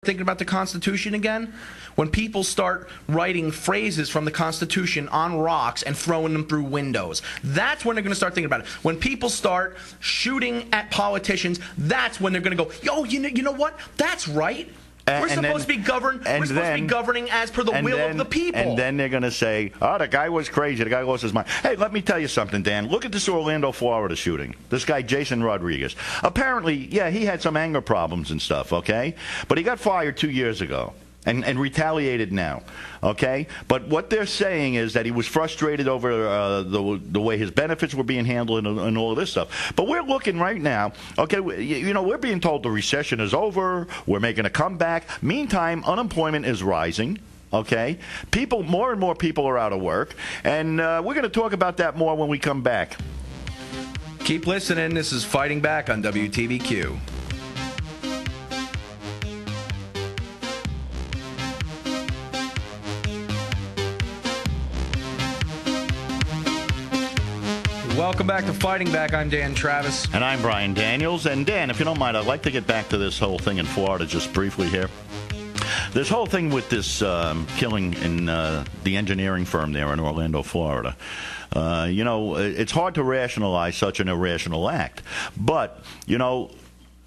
thinking about the Constitution again? When people start writing phrases from the Constitution on rocks and throwing them through windows, that's when they're going to start thinking about it. When people start shooting at politicians, that's when they're going to go, yo, you know what? That's right. We're supposed to be governed. We're supposed to be governing as per the will of the people. And then they're going to say, "Oh, the guy was crazy. The guy lost his mind." Hey, let me tell you something, Dan. Look at this Orlando, Florida shooting. This guy, Jason Rodriguez. Apparently, yeah, he had some anger problems and stuff. Okay, but he got fired 2 years ago. And retaliated now, okay? But what they're saying is that he was frustrated over the way his benefits were being handled and all of this stuff. But we're looking right now, okay, you know, we're being told the recession is over, we're making a comeback. Meantime, unemployment is rising. Okay, more and more people are out of work, and we're going to talk about that more when we come back. Keep listening. This is Fighting Back on WTVQ. Welcome back to Fighting Back. I'm Dan Travis. And I'm Brian Daniels. And Dan, if you don't mind, I'd like to get back to this whole thing in Florida just briefly here. This whole thing with this killing in the engineering firm there in Orlando, Florida. You know, it's hard to rationalize such an irrational act. But, you know...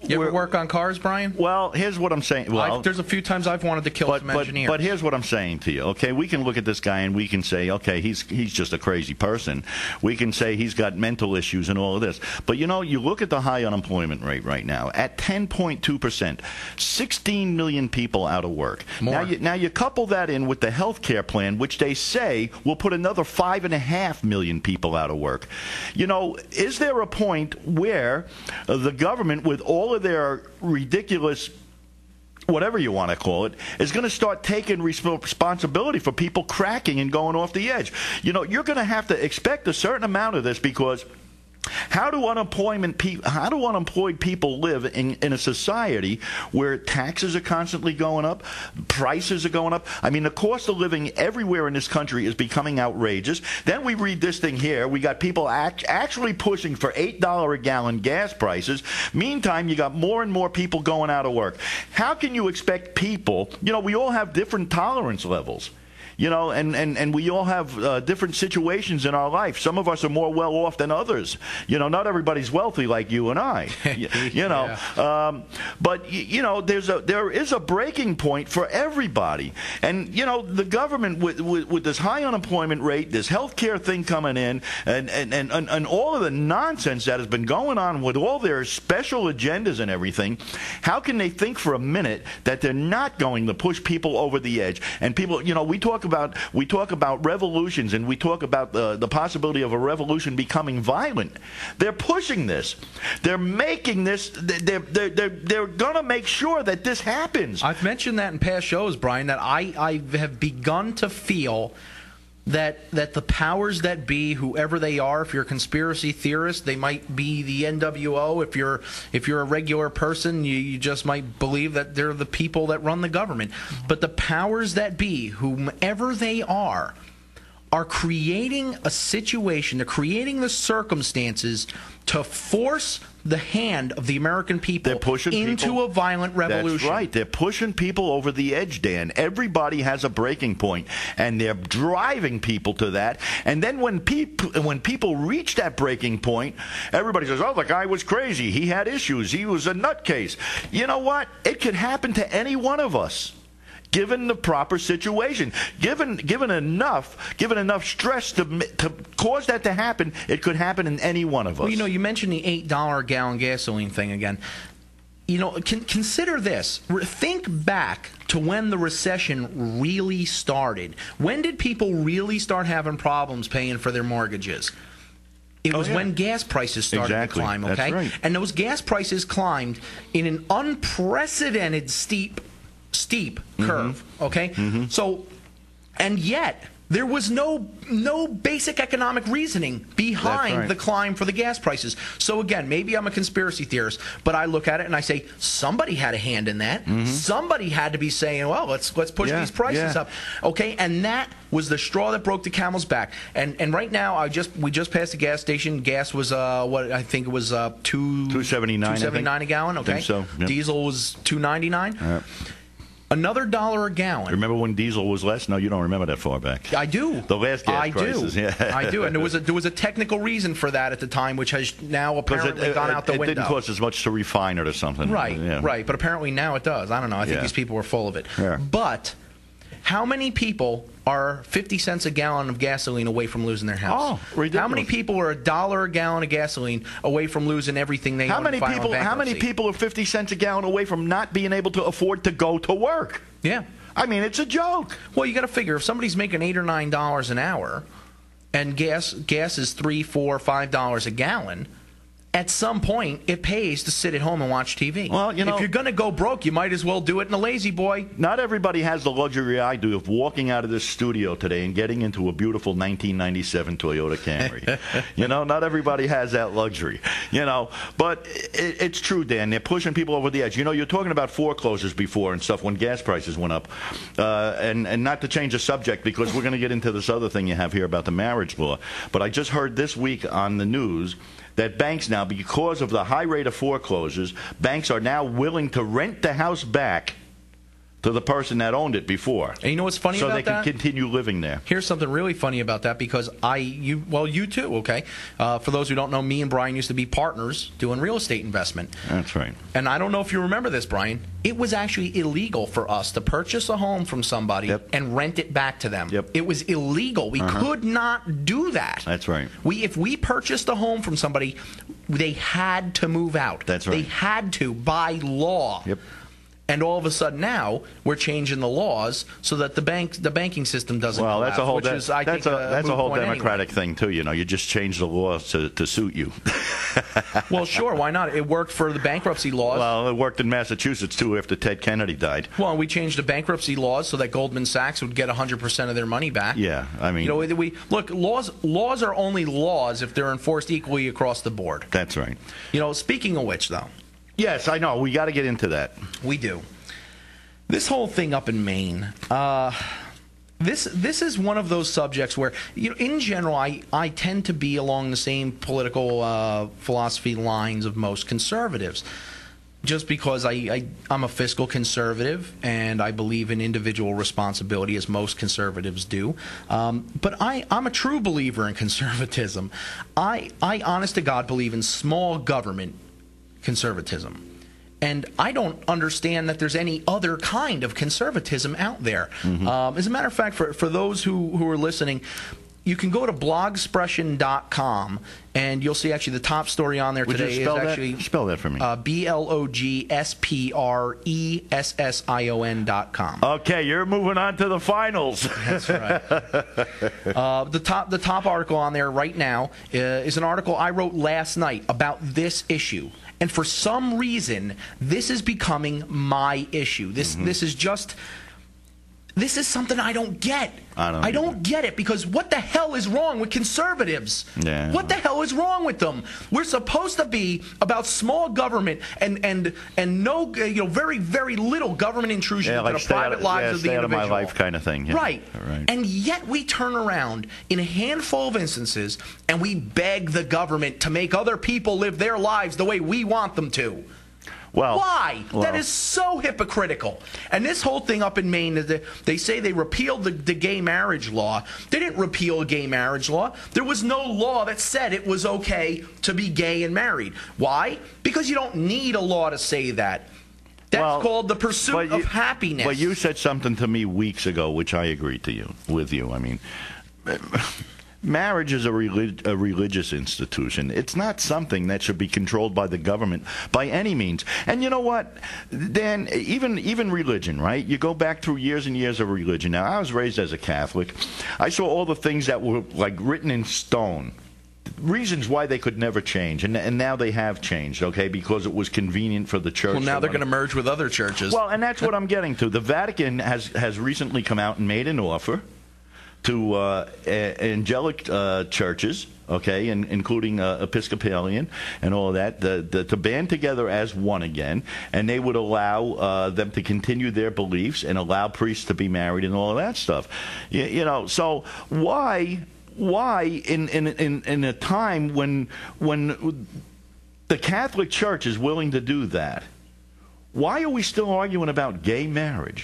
You ever work on cars, Brian? Well, here's what I'm saying. Well, there's a few times I've wanted to kill some engineers. But here's what I'm saying to you, okay? We can look at this guy and we can say, okay, he's just a crazy person. We can say he's got mental issues and all of this. But, you know, you look at the high unemployment rate right now, at 10.2%, 16 million people out of work. More. Now you couple that in with the health care plan, which they say will put another 5.5 million people out of work. You know, is there a point where the government, with all of their ridiculous, whatever you want to call it, is going to start taking responsibility for people cracking and going off the edge? You know, you're going to have to expect a certain amount of this, because how do unemployed people live in a society where taxes are constantly going up, prices are going up? I mean, the cost of living everywhere in this country is becoming outrageous. Then we read this thing here. We got people actually pushing for $8 a gallon gas prices. Meantime, you got more and more people going out of work. How can you expect people, you know, we all have different tolerance levels. You know, and we all have different situations in our life. Some of us are more well off than others. You know, not everybody's wealthy like you and I. You know, yeah. But you know, there is a breaking point for everybody. And you know, the government with this high unemployment rate, this health care thing coming in, and all of the nonsense that has been going on with all their special agendas and everything, how can they think for a minute that they're not going to push people over the edge? And people, you know, we talk about revolutions, and we talk about the possibility of a revolution becoming violent. They're pushing this. They're making this. They're going to make sure that this happens. I've mentioned that in past shows, Brian, that I have begun to feel that the powers that be, whoever they are, if you're a conspiracy theorist, they might be the NWO. If you're a regular person, you just might believe that they're the people that run the government. But the powers that be, whomever they are creating a situation, they're creating the circumstances to force the hand of the American people into a violent revolution. That's right. They're pushing people over the edge, Dan. Everybody has a breaking point, and they're driving people to that. And then when people reach that breaking point, everybody says, oh, the guy was crazy. He had issues. He was a nutcase. You know what? It could happen to any one of us, given the proper situation, given enough stress to cause that to happen. It could happen in any one of us. Well, you know, you mentioned the $8 a gallon gasoline thing again. You know, consider this. Think back to when the recession really started. When did people really start having problems paying for their mortgages? It was when gas prices started to climb, okay? That's right. And those gas prices climbed in an unprecedented steep curve, okay? So, and yet there was no basic economic reasoning behind the climb for the gas prices. So again, maybe I'm a conspiracy theorist, but I look at it and I say somebody had a hand in that. Somebody had to be saying, well, let's push these prices up, okay? And that was the straw that broke the camel's back. And right now, we just passed the gas station. Gas was what I think it was $2.79 a gallon, okay? I think so, yeah. Diesel was $2.99. another $1 a gallon. Remember when diesel was less? No, you don't remember that far back. I do. The last gas crisis. Do. Yeah. I do. And there was a technical reason for that at the time, which has now apparently gone out the window. It didn't cost as much to refine it or something. Right, yeah. right. But apparently now it does. I don't know. I think these people were full of it. Yeah. But how many people are 50 cents a gallon of gasoline away from losing their house? Oh, ridiculous. How many people are $1 a gallon of gasoline away from losing everything they own? How many people are 50 cents a gallon away from not being able to afford to go to work? Yeah. I mean, it's a joke. Well, you got to figure if somebody's making $8 or $9 an hour, and gas is $3, $4, $5 a gallon. At some point, it pays to sit at home and watch TV. Well, you know, if you're going to go broke, you might as well do it in a lazy boy. Not everybody has the luxury I do of walking out of this studio today and getting into a beautiful 1997 Toyota Camry. You know, not everybody has that luxury. You know, but it's true, Dan. They're pushing people over the edge. You know, you're talking about foreclosures before and stuff when gas prices went up. And not to change the subject because we're going to get into this other thing you have here about the marriage law. But I just heard this week on the news that banks now, because of the high rate of foreclosures, banks are now willing to rent the house back to the person that owned it before. And you know what's funny about that? So they can continue living there. Here's something really funny about that because you too, okay? For those who don't know, me and Brian used to be partners doing real estate investment. That's right. And I don't know if you remember this, Brian. It was actually illegal for us to purchase a home from somebody and rent it back to them. Yep. It was illegal. We could not do that. That's right. If we purchased a home from somebody, they had to move out. That's right. They had to by law. Yep. And all of a sudden now we're changing the laws so that the banking system doesn't. Well, collapse, that's a whole democratic anyway. thing too. You know, you just change the laws to suit you. Well, sure, why not? It worked for the bankruptcy laws. Well, it worked in Massachusetts too after Ted Kennedy died. Well, we changed the bankruptcy laws so that Goldman Sachs would get 100% of their money back. Yeah, I mean, you know, look, laws are only laws if they're enforced equally across the board. That's right. You know, speaking of which, though. Yes, I know. We got to get into that. We do. This whole thing up in Maine, this is one of those subjects where, you know, in general, I tend to be along the same political philosophy lines of most conservatives, just because I'm a fiscal conservative and I believe in individual responsibility, as most conservatives do. But I'm a true believer in conservatism. I honest to God, believe in small government conservatism. And I don't understand that there's any other kind of conservatism out there. As a matter of fact, for those who are listening, you can go to blogspression.com and you'll see actually the top story on there today is actually spell that for me. blogspression.com. Okay, you're moving on to the finals. That's right. The top article on there right now is an article I wrote last night about this issue. And for some reason, this is becoming my issue. This is something I don't get. I don't get it, because what the hell is wrong with conservatives? Yeah. What the hell is wrong with them? We're supposed to be about small government and no, you know, very, very little government intrusion into the private lives of the individual. Stay out of my life kind of thing. Yeah. Right. And yet we turn around in a handful of instances and we beg the government to make other people live their lives the way we want them to. Well, why? That is so hypocritical. And this whole thing up in Maine, they say they repealed the gay marriage law. They didn't repeal a gay marriage law. There was no law that said it was okay to be gay and married. Why? Because you don't need a law to say that. That's called the pursuit of happiness. But you said something to me weeks ago, which I agreed with you. I mean, marriage is a religious institution. It's not something that should be controlled by the government by any means. And you know what, Dan, even religion, right? You go back through years and years of religion. Now, I was raised as a Catholic. I saw all the things that were like written in stone. Reasons why they could never change, and now they have changed, okay, because it was convenient for the church. Well, now they're going to merge with other churches. Well, and that's what I'm getting to. The Vatican has recently come out and made an offer to angelic churches, okay, including Episcopalian and all of that, to band together as one again, and they would allow them to continue their beliefs and allow priests to be married and all of that stuff. You know, so why in a time when the Catholic Church is willing to do that, why are we still arguing about gay marriage?